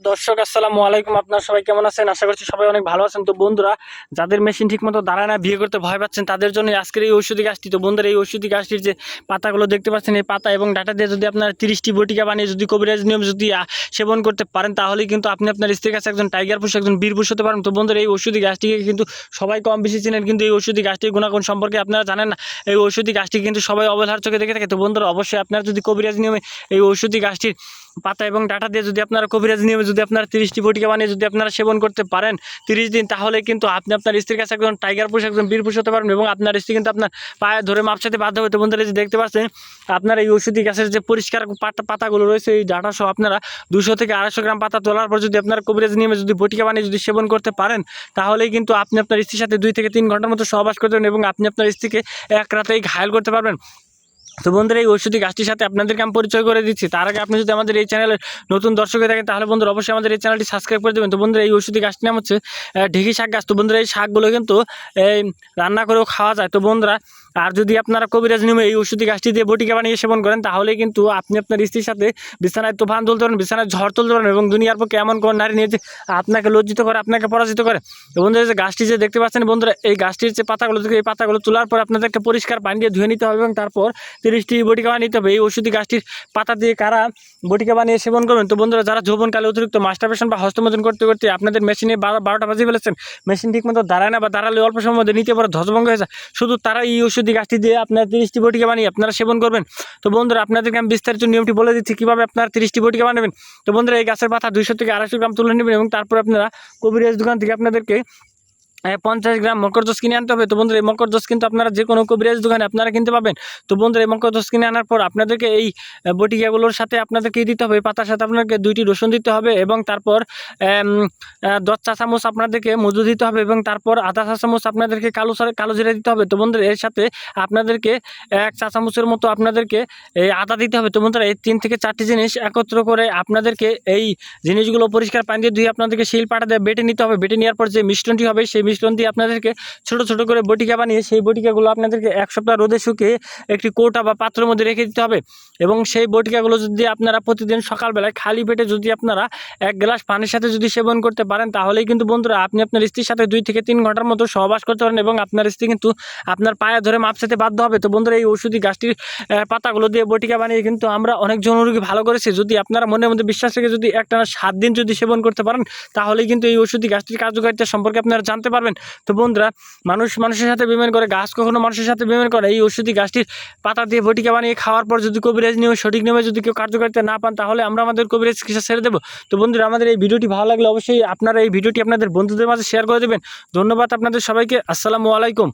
দর্শক আসসালামু আলাইকুম। আপনারা সবাই কেমন আছেন? আশা করছি সবাই অনেক ভালো আছেন। তো বন্ধুরা, যাদের মেশিন ঠিকমতো দাঁড়ায় না, বিয়ে করতে ভয় পাচ্ছেন, তাদের জন্য আজকের এই ঔষধি গাছটি। তো বন্ধুরা, এই ঔষধি গাছটির যে পাতাগুলো দেখতে পাচ্ছেন, এই পাতা এবং ডাঁটা দিয়ে যদি আপনারা 30টি বটিকা বানিয়ে যদি কবিরাজ নিয়ম যদি সেবন করতে পারেন, তাহলেই কিন্তু আপনি আপনার স্ত্রীর কাছে একজন টাইগার পুরুষ, একজন বীর পুরুষ হতে পারেন। তো বন্ধুরা, এই ঔষধি গাছটিকে কিন্তু সবাই কম বেশি চিনেন, কিন্তু এই ঔষধি গাছটির গুণাগুণ সম্পর্কে আপনারা জানেন না। এই ঔষধি গাছটি কিন্তু সবাই অবহেলার চোখে দেখে থাকে। তো বন্ধুরা, অবশ্যই আপনারা যদি কবিরাজ নিয়মে এই ঔষধি গাছটির পাতা এবং ডাঁটা দিয়ে যদি আপনারা কবিরাজ নিয়মে যদি আপনারা 30টি বটিকা বানিয়ে যদি আপনারা সেবন করতে পারেন 30 দিন, তাহলে কিন্তু আপনি আপনার স্ত্রীর কাছে একজন টাইগার পুরুষ, একজন বীর পুরুষ হতে পারবেন এবং আপনার স্ত্রী কিন্তু আপনার পায়ে ধরে মাপসাতে বাধ্য হবে। তো বন্ধুরা, যে দেখতে পাচ্ছেন, আপনার এই ঔষধি গাছের যে পরিষ্কার পাতাগুলো রয়েছে, এই ডাঁটা সহ আপনারা 200 থেকে 250 গ্রাম পাতা তোলার পর যদি আপনার কবিরাজ নিয়মে যদি বটিকা বানিয়ে যদি সেবন করতে পারেন, তাহলেই কিন্তু আপনি আপনার স্ত্রীর সাথে 2 থেকে 3 ঘন্টার মতো সহবাস করতে পারবেন এবং আপনি আপনার স্ত্রীকে এক রাতেই ঘায়েল করতে পারবেন। তো বন্ধুরা, এই ঔষধি গাছটির সাথে আপনাদেরকে আমি পরিচয় করে দিচ্ছি। তার আগে আপনি যদি আমাদের এই চ্যানেলের নতুন দর্শক হয়ে থাকেন, তাহলে বন্ধুরা অবশ্যই আমাদের এই চ্যানেলটি সাবস্ক্রাইব করে দেবেন। তো বন্ধুরা, এই ঔষধি গাছটির নাম হচ্ছে ঢেঁকি শাক গাছ। তো বন্ধুরা, এই শাকগুলো কিন্তু এই রান্না করেও খাওয়া যায়। তো বন্ধুরা, আর যদি আপনারা কবিরাজ নিয়মে এই ঔষধি গাছটি দিয়ে বটিকা বানিয়ে সেবন করেন, তাহলে কিন্তু আপনি আপনার স্ত্রীর সাথে বিছানায় তুফান তুলতে পারেন, বিছানায় ঝড় তুলতে পারেন এবং দুনিয়ার পক্ষে এমন কোন নারী নিয়ে যে আপনাকে লজ্জিত করে, আপনাকে পরাজিত করে। তো বন্ধুরা, যে গাছটি যে দেখতে পাচ্ছেন বন্ধুরা, এই গাছটির যে পাতাগুলো থেকে এই পাতাগুলো তোলার পর আপনাদেরকে পরিষ্কার পানি দিয়ে ধুয়ে নিতে হবে এবং তারপর 30টি বটিকা বানিয়ে নিতে হবে। এই ঔষধি গাছটির পাতা দিয়ে কারা বটিকা বানিয়ে সেবন করবেন? তো বন্ধুরা, যারা যৌবনকালে অতিরিক্ত মাস্টারবেশন বা হস্তমোচন করতে করতে আপনাদের মেশিনে 12টা বাজিয়ে ফেলেছেন, মেশিন ঠিকমতো দাঁড়ায় না বা দাঁড়ালে অল্প সময় মধ্যে নিতে পারে ধ্বজভঙ্গ হয়ে যায়, শুধু তারা এই ঔষধি গাছটি দিয়ে আপনার 30টি বটিকা বানিয়ে আপনারা সেবন করবেন। তো বন্ধুরা, আপনাদেরকে আমি বিস্তারিত নিয়মটি বলে দিচ্ছি কীভাবে আপনারা 30টি বটিকা বানাবেন। তো বন্ধুরা, এই গাছের পাতা 200 থেকে 250 গ্রাম তুলে নেবেন এবং তারপর আপনারা কবিরাজ দোকান থেকে আপনাদেরকে 50 গ্রাম মকরদোষ কিনে আনতে হবে। তো বন্ধুরা, এই মকরদোষ কিন্তু আপনারা যে কোনো কবিরাজ দোকানে আপনারা কিনতে পাবেন। তো বন্ধুরা, এই মকরদোষ কিনে আনার পর আপনাদেরকে এই বটিকাগুলোর সাথে আপনাদেরকে দিতে হবে, এই পাতার সাথে আপনাকে 2টি রসুন দিতে হবে এবং তারপর 10 চা চামচ আপনাদেরকে মধু দিতে হবে এবং তারপর আধা চা চামচ আপনাদেরকে কালো জিরা দিতে হবে। তো বন্ধুরা, এর সাথে আপনাদেরকে 1 চা চামচের মতো আপনাদেরকে এই আদা দিতে হবে। তো বন্ধুরা, এই 3 থেকে 4টি জিনিস একত্র করে আপনাদেরকে এই জিনিসগুলো পরিষ্কার পানি দিয়ে ধুয়ে আপনাদেরকে শিল পাটা দিয়ে বেটে নিতে হবে। বেটে নেওয়ার পর যে মিশ্রণটি হবে, সেই মিশ্রণ দিয়ে আপনাদেরকে ছোট ছোট করে বটিকা বানিয়ে সেই বটিকাগুলো আপনাদেরকে 1 সপ্তাহ রোদে শুকিয়ে একটি কৌটা বা পাত্রের মধ্যে রেখে দিতে হবে এবং সেই বটিকাগুলো যদি আপনারা প্রতিদিন সকালবেলায় খালি পেটে যদি আপনারা 1 গ্লাস পানির সাথে যদি সেবন করতে পারেন, তাহলেই কিন্তু বন্ধুরা আপনি আপনার স্ত্রীর সাথে 2 থেকে 3 ঘন্টার মতো সহবাস করতে পারেন এবং আপনার স্ত্রী কিন্তু আপনার পায়ে ধরে মাপসাতে বাধ্য হবে। তো বন্ধুরা, এই ঔষধি গাছটির পাতাগুলো দিয়ে বটিকা বানিয়ে কিন্তু আমরা অনেক জনরোগী ভালো করেছি। যদি আপনারা মনের মধ্যে বিশ্বাস রেখে যদি একটানা 7 দিন যদি সেবন করতে পারেন, তাহলেই কিন্তু এই ঔষধি গাছটির কার্যকারিতা সম্পর্কে আপনারা জানতে পারবেন। তো বন্ধুরা, মানুষের সাথে বেইমানি করে, গাছ কখনো মানুষের সাথে বেইমানি করে। এই ঔষধি গাছটির পাতা দিয়ে বটিকা বানিয়ে খাওয়ার পর যদি কবিরাজ নিয়মে সঠিক নিয়মে যদি কেউ কার্যকারিতা না পান, তাহলে আমরা আমাদের কবিরাজ চিকিৎসা ছেড়ে দেবো। তো বন্ধুরা, আমাদের এই ভিডিওটি ভালো লাগলে অবশ্যই আপনারা এই ভিডিওটি আপনাদের বন্ধুদের মাঝে শেয়ার করে দেবেন। ধন্যবাদ আপনাদের সবাইকে। আসসালামু আলাইকুম।